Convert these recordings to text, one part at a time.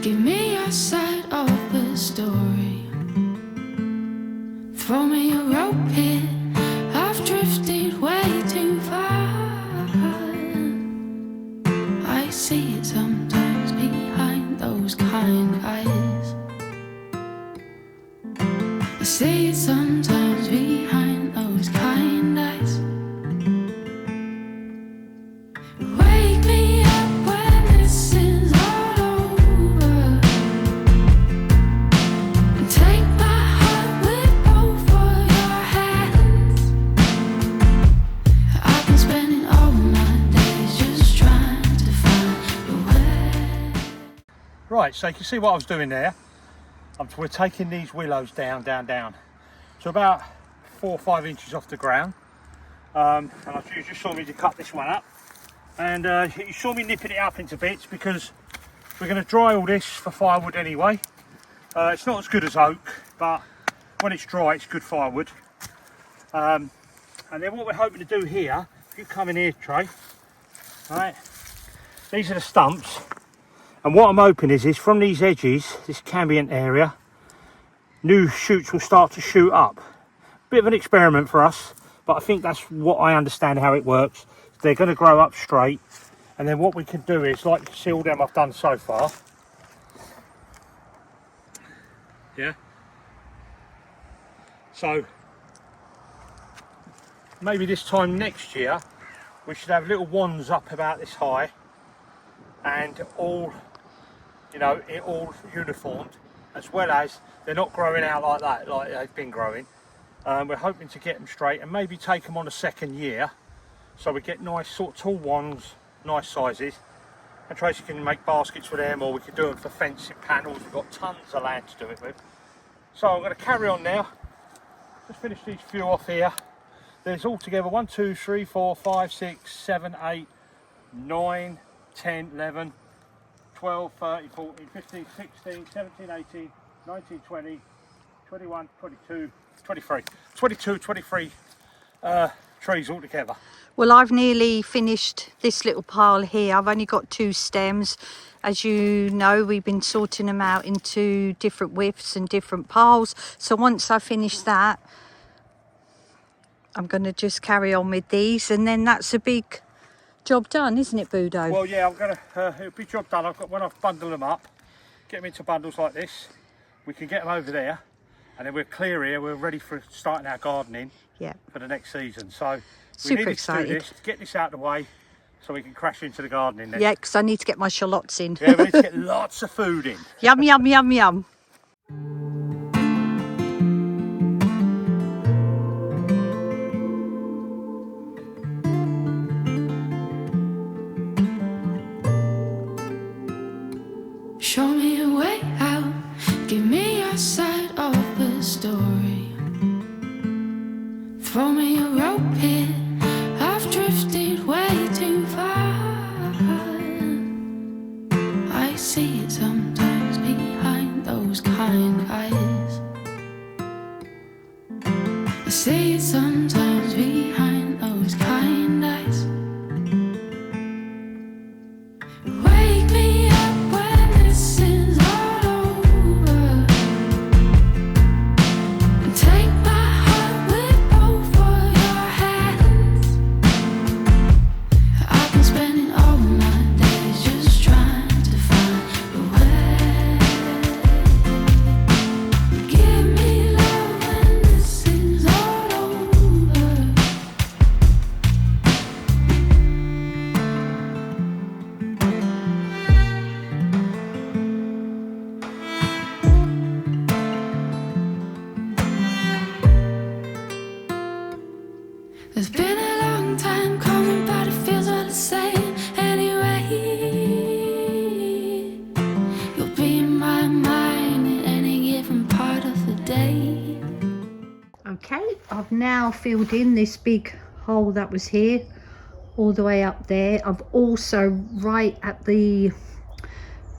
Give me your side of the story. Throw me a rope here, I've drifted way too far. I see it sometimes behind those kind eyes. I see it sometimes behind those kind eyes. Wake me up when this is all over, and take my heart with both of your hands. I've been spending all my days just trying to find a way. Right, so you can see what I was doing there. We're taking these willows down to about 4 or 5 inches off the ground. And you just saw me to cut this one up. And you saw me nipping it up into bits because we're going to dry all this for firewood anyway. It's not as good as oak, but when it's dry, it's good firewood. And then what we're hoping to do here, if you come in here, Trey, right, these are the stumps. And what I'm hoping is from these edges, this cambiant area, new shoots will start to shoot up. Bit of an experiment for us, but I think that's what I understand how it works. They're going to grow up straight, and then what we can do is, like you see all them I've done so far. Yeah. So maybe this time next year, we should have little wands up about this high, and all, you know, it all uniformed, as well as they're not growing out like that, like they've been growing. We're hoping to get them straight and maybe take them on a second year, so we get nice sort of tall wands, nice sizes, and Tracy can make baskets with them, or we could do them for fencing panels. We've got tons of land to do it with. So I'm going to carry on now. Just finish these few off here. There's altogether 1, 2, 3, 4, 5, 6, 7, 8, 9, 10, 11, 12, 13, 14, 15, 16, 17, 18, 19, 20, 21, 22, 23. 22, 23 trees altogether. Well, I've nearly finished this little pile here. I've only got 2 stems. As you know, we've been sorting them out into different widths and different piles. So once I finish that, I'm going to just carry on with these, and then that's a big job done, isn't it, Budo? Well, yeah, I'm going to, it'll be job done. When I've bundled them up, get them into bundles like this, we can get them over there, and then we're clear here. We're ready for starting our gardening for the next season. So we need to do this, get this out of the way, so we can crash into the gardening then. Yeah, because I need to get my shallots in. Yeah, we need to get lots of food in. Yum, yum, yum, yum. Show me a way out, give me your side of the story. Throw me a rope here, I've drifted way too far. I see it sometimes behind those kind eyes. I see it sometimes behind those kind eyes. Wake me up when this is all over, and take my heart with both of your hands. I've been spending all my days just trying to find a way. Give me love when this is all over. It's been a long time coming, but it feels all the same anyway. You'll be in my mind at any given part of the day. Okay, I've now filled in this big hole that was here all the way up there. I've also, right at the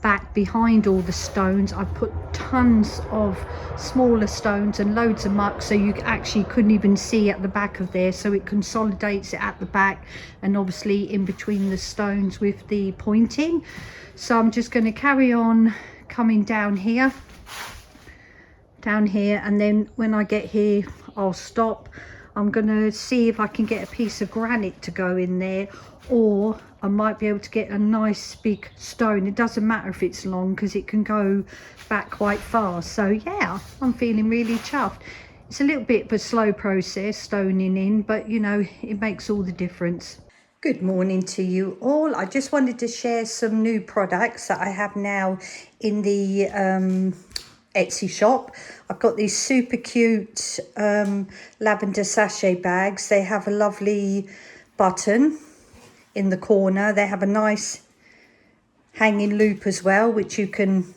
back behind all the stones, I put tons of smaller stones and loads of muck, so you actually couldn't even see at the back of there, so it consolidates it at the back and obviously in between the stones with the pointing. So I'm just going to carry on coming down here, and then when I get here I'll stop. I'm gonna see if I can get a piece of granite to go in there, or I might be able to get a nice big stone. It doesn't matter if it's long because it can go back quite fast. So yeah, I'm feeling really chuffed. It's a little bit of a slow process stoning in, but you know, it makes all the difference. Good morning to you all. I just wanted to share some new products that I have now in the Etsy shop. I've got these super cute lavender sachet bags. They have a lovely button in the corner. They have a nice hanging loop as well, which you can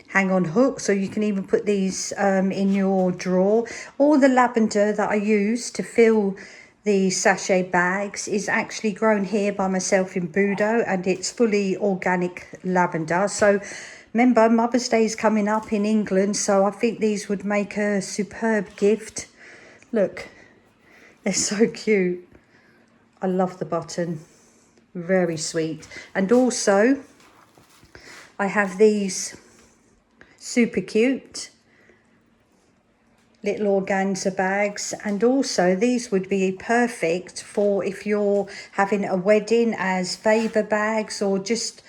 hang on hooks, so you can even put these in your drawer. All the lavender that I use to fill the sachet bags is actually grown here by myself in Budo, and it's fully organic lavender. So remember, Mother's Day is coming up in England, so I think these would make a superb gift. Look, they're so cute. I love the button, very sweet. And also I have these super cute little organza bags, and also these would be perfect for if you're having a wedding as favour bags, or just,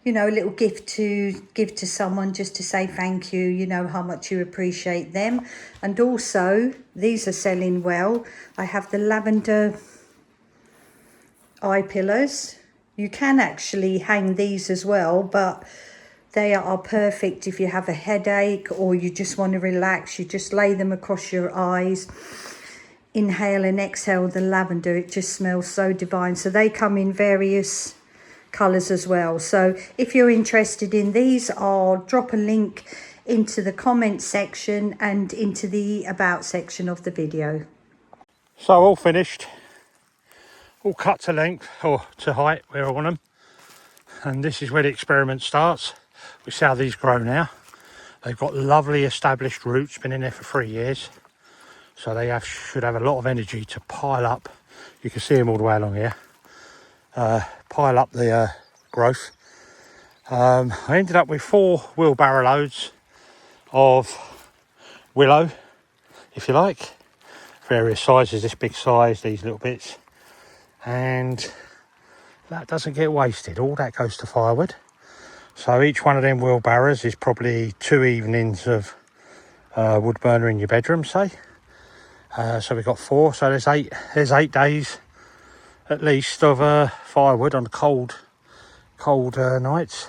you know, a little gift to give to someone just to say thank you, you know, how much you appreciate them. And also these are selling well. I have the lavender eye pillows. You can actually hang these as well, but they are perfect if you have a headache or you just want to relax. You just lay them across your eyes, inhale and exhale the lavender. It just smells so divine. So they come in various colours as well. So if you're interested in these, I'll drop a link into the comment section and into the about section of the video. So all finished, all cut to length or to height where I want them, and this is where the experiment starts. We see how these grow now. They've got lovely established roots, been in there for 3 years, so they should have a lot of energy to pile up. You can see them all the way along here, pile up the growth. I ended up with 4 wheelbarrow loads of willow, if you like, various sizes, this big size, these little bits, and that doesn't get wasted. All that goes to firewood. So each one of them wheelbarrows is probably 2 evenings of wood burner in your bedroom, say. So we've got 4, so there's 8 days at least of firewood on cold nights,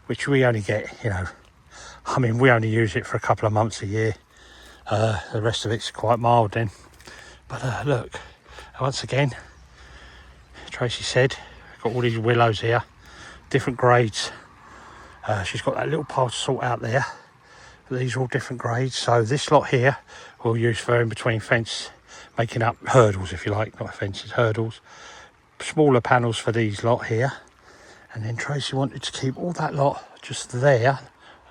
which we only get, you know, I mean, we only use it for a couple of months a year. The rest of it's quite mild then. But look, once again, Tracy said, we've got all these willows here, different grades. She's got that little pile to sort out there. These are all different grades. So this lot here we'll use for in between fence, making up hurdles, if you like, not fences, hurdles. Smaller panels for these lot here. And then Tracy wanted to keep all that lot just there,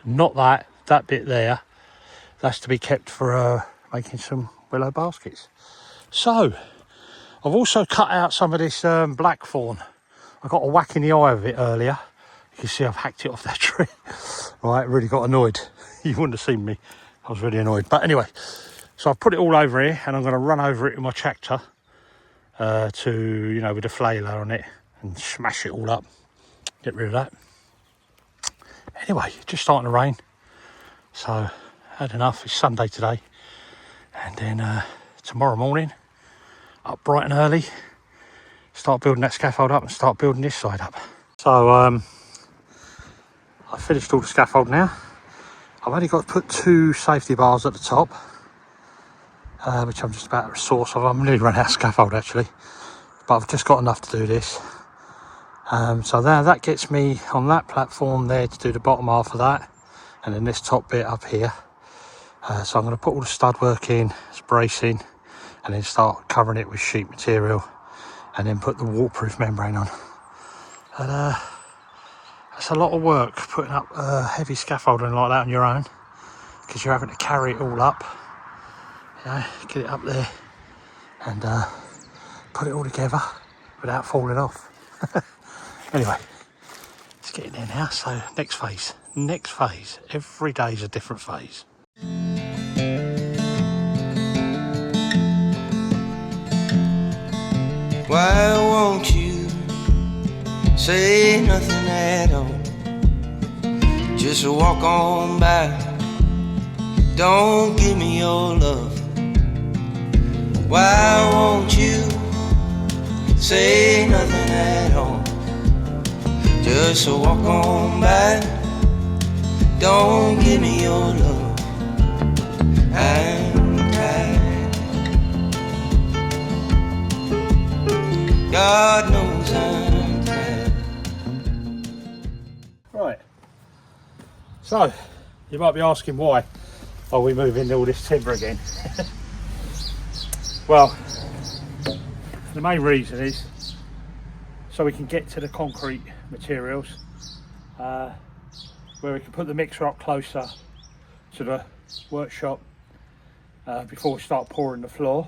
not that bit there. That's to be kept for making some willow baskets. So I've also cut out some of this blackthorn. I got a whack in the eye of it earlier. You can see I've hacked it off that tree. Right, really got annoyed. You wouldn't have seen me. I was really annoyed. But anyway, so I've put it all over here, and I'm going to run over it with my tractor to, you know, with a flailer on it, and smash it all up. Get rid of that. Anyway, it's just starting to rain. So I had enough. It's Sunday today. And then tomorrow morning, up bright and early, start building that scaffold up and start building this side up. So I finished all the scaffold now. I've only got to put 2 safety bars at the top, which I'm just about to source of. I'm nearly run out of scaffold actually, but I've just got enough to do this. So there, that gets me on that platform there to do the bottom half of that, and then this top bit up here. So I'm going to put all the stud work in, it's bracing, and then start covering it with sheet material, and then put the waterproof membrane on. And it's a lot of work putting up heavy scaffolding like that on your own, because you're having to carry it all up, you know, get it up there and put it all together without falling off. Anyway, It's getting there now, so next phase. Every day is a different phase. Why won't you say nothing at all? Just walk on by. Don't give me your love. Why won't you say nothing at all? Just walk on by. Don't give me your love. I'm tired. God knows I'm tired. Right. So, you might be asking why are we moving all this timber again? Well, the main reason is so we can get to the concrete materials, where we can put the mixer up closer to the workshop before we start pouring the floor.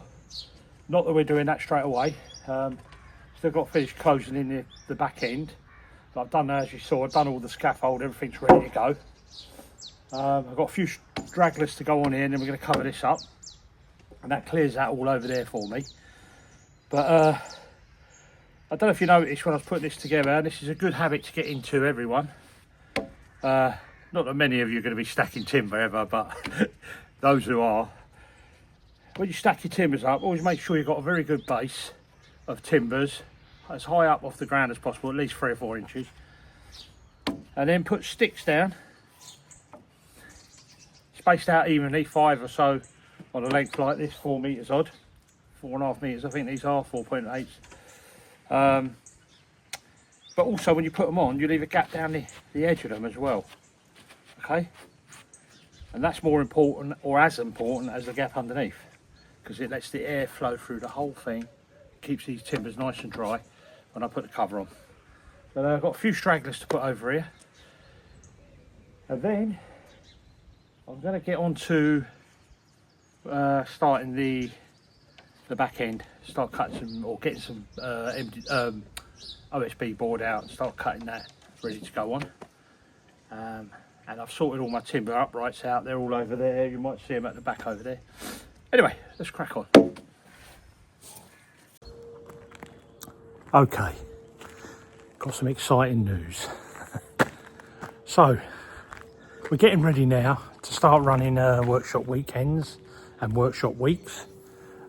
Not that we're doing that straight away. Still got to finish closing in the back end. But I've done that, as you saw. I've done all the scaffold, everything's ready to go. I've got a few stragglers to go on here, and then we're going to cover this up, and that clears that all over there for me. But I don't know if you noticed when I was putting this together, and this is a good habit to get into, everyone. Not that many of you are going to be stacking timber ever, but those who are, when you stack your timbers up, always make sure you've got a very good base of timbers as high up off the ground as possible, at least 3 or 4 inches, and then put sticks down, spaced out evenly, 5 or so on a length like this, 4 metres odd, 4.5 metres I think these are, 4.8. But also when you put them on, you leave a gap down the edge of them as well, okay? And that's more important, or as important, as the gap underneath, because it lets the air flow through the whole thing, keeps these timbers nice and dry when I put the cover on. So I've got a few stragglers to put over here, and then I'm going to get on to starting the back end, start cutting some, or getting some OSB board out and start cutting that ready to go on. And I've sorted all my timber uprights out, they're all over there, you might see them at the back over there. Anyway, let's crack on. Okay, got some exciting news. So, we're getting ready now to start running workshop weekends and workshop weeks.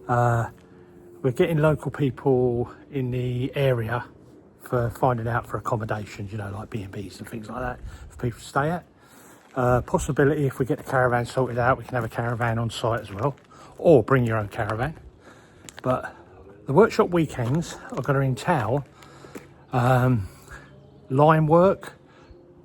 We're getting local people in the area for finding out for accommodations, you know, like B&Bs and things like that for people to stay at. Possibility, if we get the caravan sorted out, we can have a caravan on site as well, or bring your own caravan. But the workshop weekends are going to entail lime work,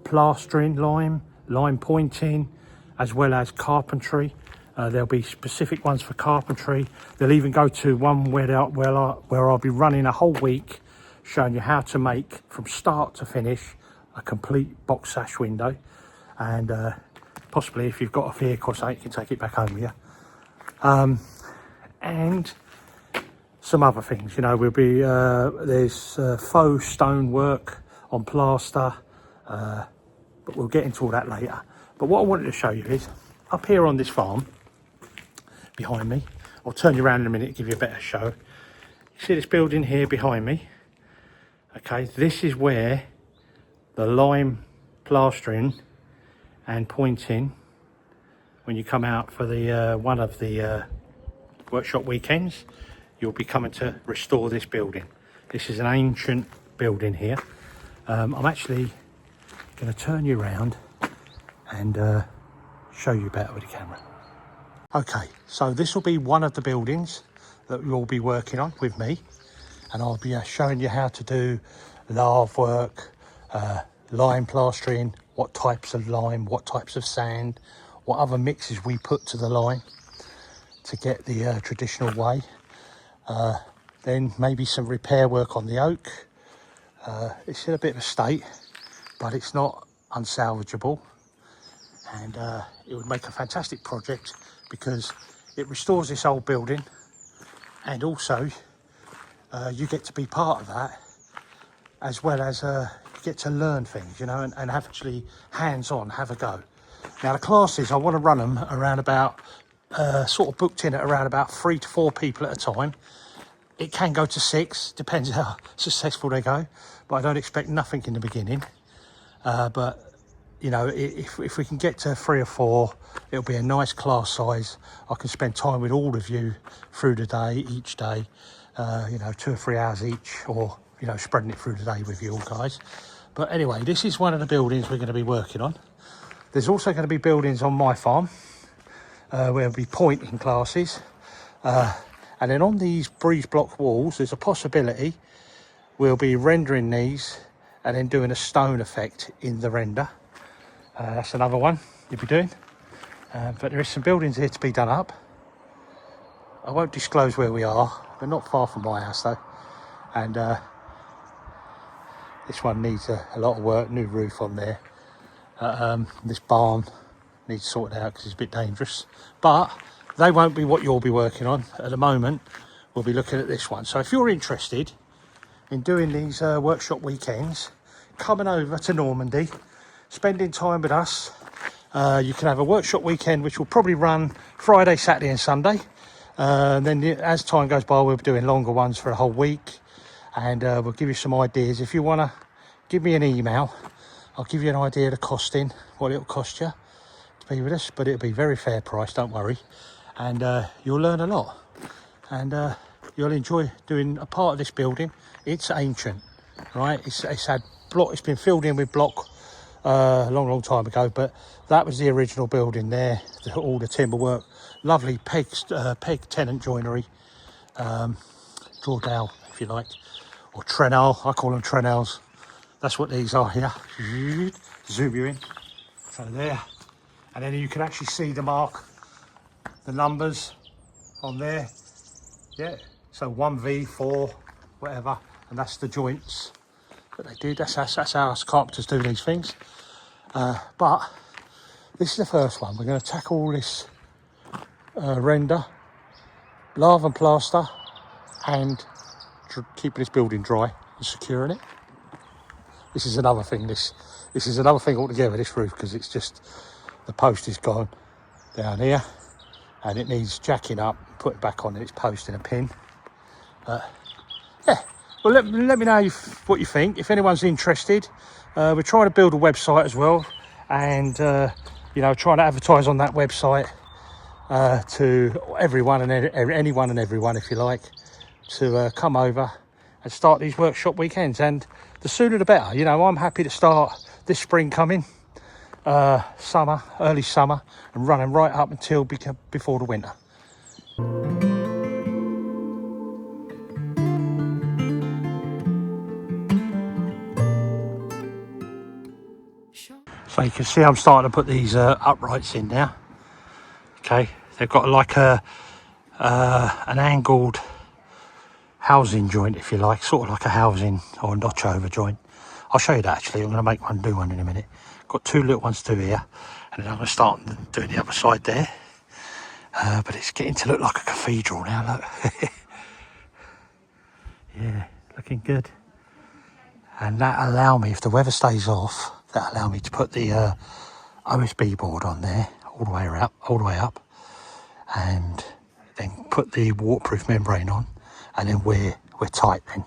plastering lime pointing, as well as carpentry. There'll be specific ones for carpentry. They'll even go to one where I'll be running a whole week, showing you how to make, from start to finish, a complete box sash window. And possibly, if you've got a vehicle or something, you can take it back home with you. And some other things, you know, we'll be, there's faux stone work on plaster, but we'll get into all that later. But what I wanted to show you is, up here on this farm, behind me, I'll turn you around in a minute to give you a better show. You see this building here behind me? Okay, this is where the lime plastering and pointing, when you come out for the one of the workshop weekends, you'll be coming to restore this building. This is an ancient building here. I'm actually going to turn you around and show you better with the camera. Okay, so this will be one of the buildings that we'll be working on with me, and I'll be showing you how to do lath work, lime plastering, what types of lime, what types of sand, what other mixes we put to the lime to get the traditional way. Then maybe some repair work on the oak. It's in a bit of a state, but it's not unsalvageable, and it would make a fantastic project because it restores this old building, and also you get to be part of that, as well as you get to learn things, you know, and actually hands-on, have a go. Now the classes, I want to run them around about, sort of booked in at around about 3 to 4 people at a time. It can go to 6, depends how successful they go, but I don't expect nothing in the beginning. But you know, if we can get to 3 or 4, it'll be a nice class size. I can spend time with all of you through the day, each day, you know, 2 or 3 hours each, or, you know, spreading it through the day with you all guys. But anyway, this is one of the buildings we're going to be working on. There's also going to be buildings on my farm, where we'll be pointing classes. And then on these breeze block walls, there's a possibility we'll be rendering these and then doing a stone effect in the render. That's another one you'll be doing. But there is some buildings here to be done up. I won't disclose where we are. We're not far from my house though. And this one needs a lot of work, new roof on there. This barn needs sorted out because it's a bit dangerous. But they won't be what you'll be working on. At the moment, we'll be looking at this one. So if you're interested in doing these workshop weekends, coming over to Normandy, spending time with us, you can have a workshop weekend which will probably run Friday, Saturday and Sunday. And then as time goes by, we'll be doing longer ones for a whole week, and we'll give you some ideas. If you want to give me an email, I'll give you an idea of the costing, what it'll cost you to be with us, but it'll be very fair price, don't worry. And you'll learn a lot, and you'll enjoy doing a part of this building. It's ancient, right? It's had block, it's been filled in with block a long time ago, but that was the original building there, all the timber work, lovely peg tenant joinery, drawdale if you like, or trenel. I call them trenels. That's what these are here. Zoom you in. So there, and then you can actually see the mark, the numbers on there. Yeah, so 1V4 whatever, and that's the joints that they did. That's how us carpenters do these things. But this is the first one. We're going to tackle all this render, lava and plaster, and keeping this building dry and securing it. This is another thing. This is another thing altogether, this roof, because it's just, the post is gone down here and it needs jacking up, putting back on its post in a pin. Yeah, well, let me know what you think. If anyone's interested, we're trying to build a website as well, and you know, trying to advertise on that website to everyone and anyone and everyone, if you like, to come over and start these workshop weekends. And the sooner the better. You know, I'm happy to start this spring coming, summer, early summer, and running right up until before the winter. So you can see I'm starting to put these uprights in now. Okay, they've got like an angled housing joint, if you like, sort of like a housing or a notch over joint. I'll show you that actually. I'm going to do one in a minute. Got 2 little ones to do here, and then I'm going to start doing the other side there. But it's getting to look like a cathedral now, look. Yeah, looking good. And that allow me, if the weather stays off, that allow me to put the OSB board on there all the way up, and then put the waterproof membrane on, and then we're tight then.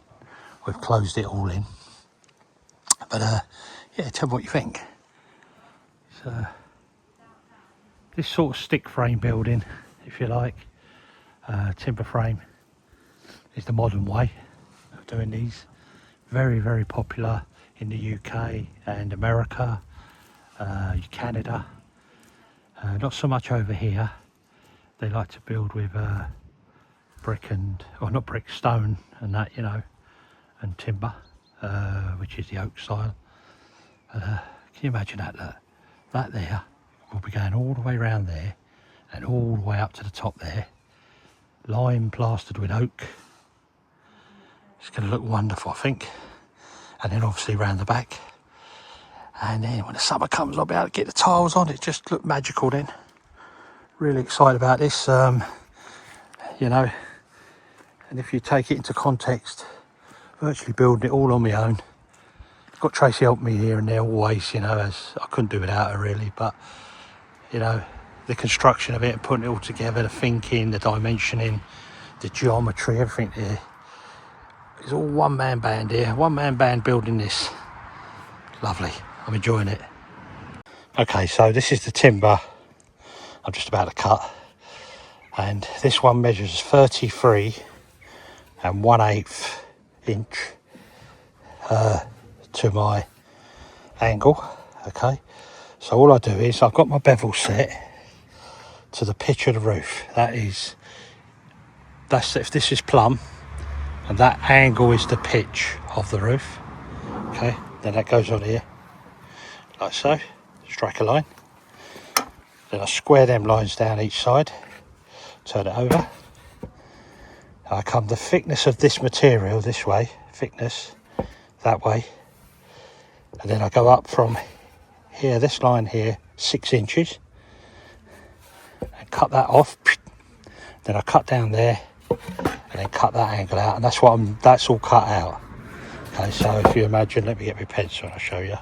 We've closed it all in. But yeah, tell me what you think. So this sort of stick frame building, if you like, timber frame, is the modern way of doing these. Very popular in the UK and America, Canada. Not so much over here. They like to build with brick and, or not brick, stone and that, you know, and timber, which is the oak style. Can you imagine that? Look, that there will be going all the way around there and all the way up to the top there, lime plastered with oak. It's going to look wonderful, I think. And then obviously around the back. And then when the summer comes, I'll be able to get the tiles on. It just look magical then. Really excited about this, you know. And if you take it into context, virtually building it all on my own. got Tracy helping me here and there always, you know, as I couldn't do without her really, but you know, the construction of it and putting it all together, the thinking, the dimensioning, the geometry, everything there. It's all one-man band here, one-man band building this. Lovely, I'm enjoying it. Okay, so this is the timber I'm just about to cut, and this one measures 33 1/8 inch to my angle. Okay, so all I do is I've got my bevel set to the pitch of the roof. That's if this is plumb, and that angle is the pitch of the roof. Okay, then that goes on here like so, strike a line, then I square them lines down each side, turn it over. I come the thickness of this material this way, thickness that way, and then I go up from here, this line here, 6 inches, and cut that off. Then I cut down there, and then cut that angle out, and that's all cut out. Okay, so if you imagine, let me get my pencil and I'll show you.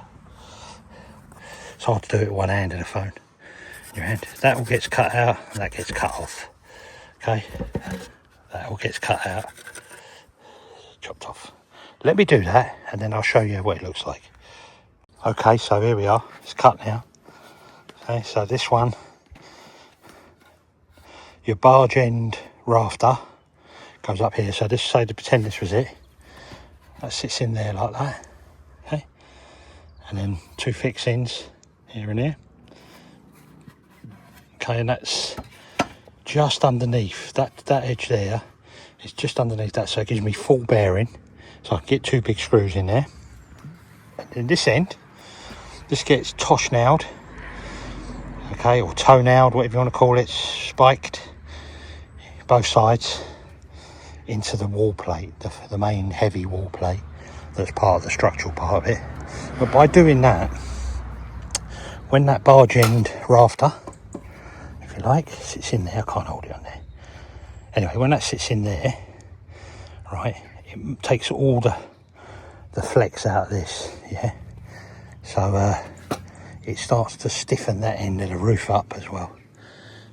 It's hard to do it with one hand in a phone. Your hand, that all gets cut out, and that gets cut off. Okay, that all gets cut out, chopped off. Let me do that, and then I'll show you what it looks like. Okay, so here we are, it's cut now. Okay, so this one, your barge end rafter goes up here. So this, say to pretend this was it, that sits in there like that. Okay, and then 2 fixings here and here. Okay, and that's just underneath that edge there. It's just underneath that, so it gives me full bearing, so I can get 2 big screws in there. And in this end, this gets tosh nailed, okay, or toe nailed, whatever you want to call it, spiked both sides into the wall plate, the main heavy wall plate that's part of the structural part of it. But by doing that, when that barge end rafter, if you like, sits in there, I can't hold it on there. Anyway, when that sits in there, right, it takes all the flex out of this, yeah. So it starts to stiffen that end of the roof up as well.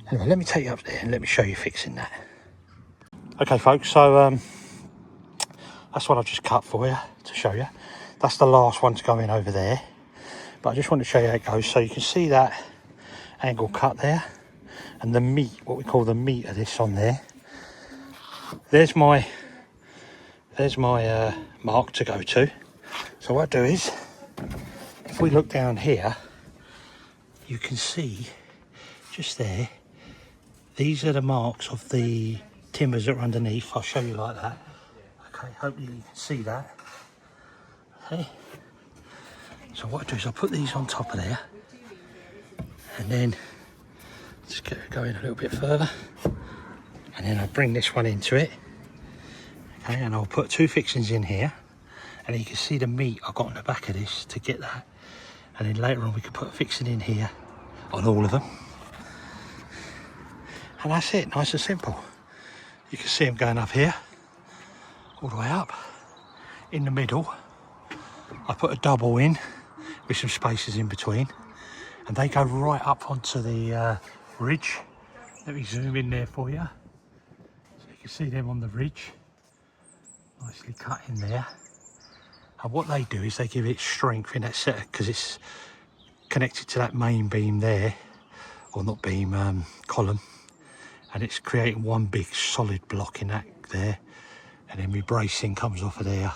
Anyway, let me take you up there and let me show you fixing that. Okay, folks, so that's what I've just cut for you to show you. That's the last one to go in over there, but I just want to show you how it goes. So you can see that angle cut there, and the meat, what we call the meat of this on there. There's my mark to go to. So what I do is, if we look down here, you can see just there, these are the marks of the timbers that are underneath. I'll show you like that. Okay, hopefully you can see that. Okay, so what I do is I put these on top of there, and then just get it going a little bit further, and then I bring this one into it. Okay, and I'll put 2 fixings in here, and you can see the meat I got on the back of this to get that, and then later on we can put a fixing in here on all of them, and that's it, nice and simple. You can see them going up here, all the way up. In the middle, I put a double in with some spaces in between, and they go right up onto the ridge. Let me zoom in there for you, so you can see them on the ridge, nicely cut in there. And what they do is they give it strength in that set, because it's connected to that main beam there, or not beam, column, and it's creating one big solid block in that there, and then my bracing comes off of there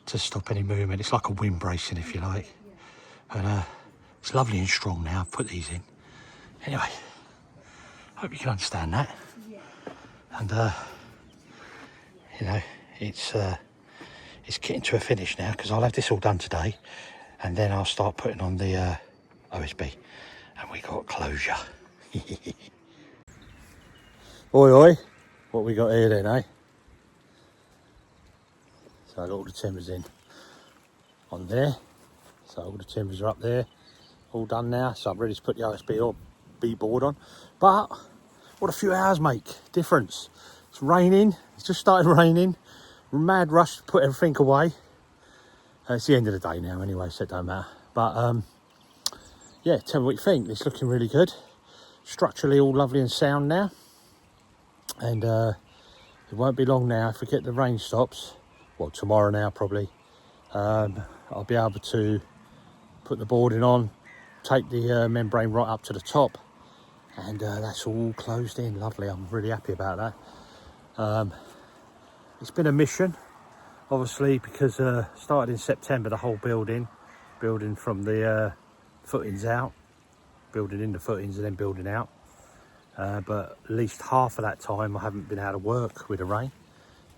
to stop any movement. It's like a wind bracing, if you like, and it's lovely and strong now. I've put these in. Anyway, hope you can understand that. And you know, it's getting to a finish now, because I'll have this all done today, and then I'll start putting on the OSB, and we got closure. Oi oi, what we got here then, eh? So I got all the timbers in on there, so all the timbers are up there, all done now, so I'm ready to put the OSB or B board on. But what a few hours make difference. It's raining, it's just started raining, mad rush to put everything away, It's the end of the day now anyway, so it don't matter. But yeah, tell me what you think. It's looking really good. Structurally all lovely and sound now. And it won't be long now if we get the rain stops. Well, tomorrow now probably. I'll be able to put the boarding on, take the membrane right up to the top, and that's all closed in. Lovely. I'm really happy about that. It's been a mission, obviously, because started in September, the whole building from the footings out, building in the footings and then building out. But at least half of that time I haven't been able to work with the rain.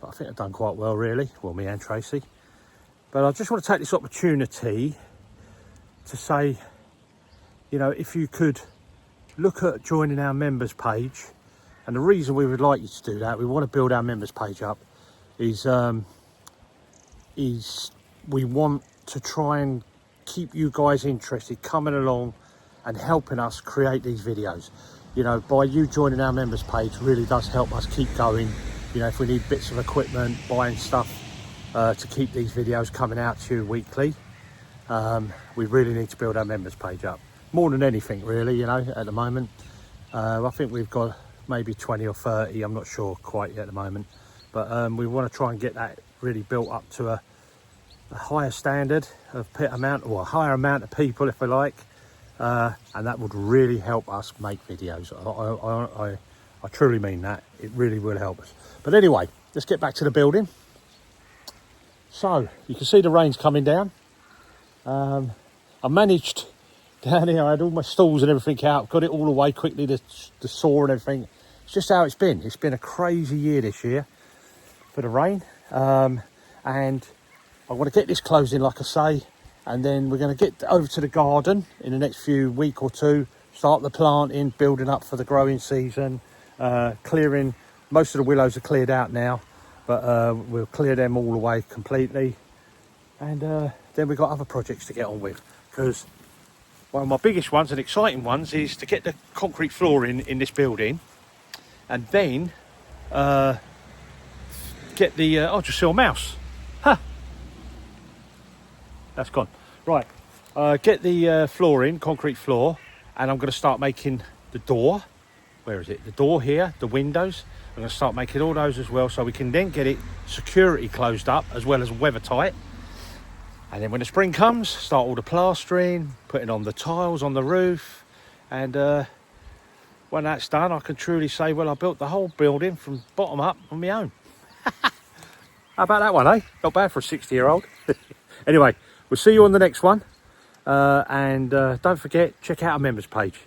But I think I've done quite well, really. Well, me and Tracy. But I just want to take this opportunity to say, you know, if you could look at joining our members page. And the reason we would like you to do that, we want to build our members page up, is we want to try and keep you guys interested, coming along and helping us create these videos. You know, by you joining our members page really does help us keep going. You know, if we need bits of equipment, buying stuff to keep these videos coming out to you weekly, we really need to build our members page up. More than anything, really, you know, at the moment. I think we've got maybe 20 or 30, I'm not sure quite yet at the moment. But we want to try and get that really built up to a higher standard of amount, or a higher amount of people, if we like. And that would really help us make videos. I truly mean that. It really will help us. But anyway, let's get back to the building. So you can see the rain's coming down. I managed down here, I had all my stools and everything out, got it all away quickly, the saw and everything. It's just how it's been. It's been a crazy year this year for the rain. And I want to get this closing, like I say, and then we're going to get over to the garden in the next week or two, start the planting, building up for the growing season, clearing. Most of the willows are cleared out now, but we'll clear them all away completely. And then we've got other projects to get on with, because one of my biggest ones and exciting ones is to get the concrete flooring in this building, and then get the I just saw a mouse. That's gone. Right, get the flooring, concrete floor, and I'm going to start making the door. Where is it? The door here, the windows. I'm going to start making all those as well, so we can then get it security closed up as well as weather tight. And then when the spring comes, start all the plastering, putting on the tiles on the roof. And when that's done, I can truly say, well, I built the whole building from bottom up on my own. How about that one, eh? Not bad for a 60-year-old. Anyway, we'll see you on the next one. And don't forget, check out our members page.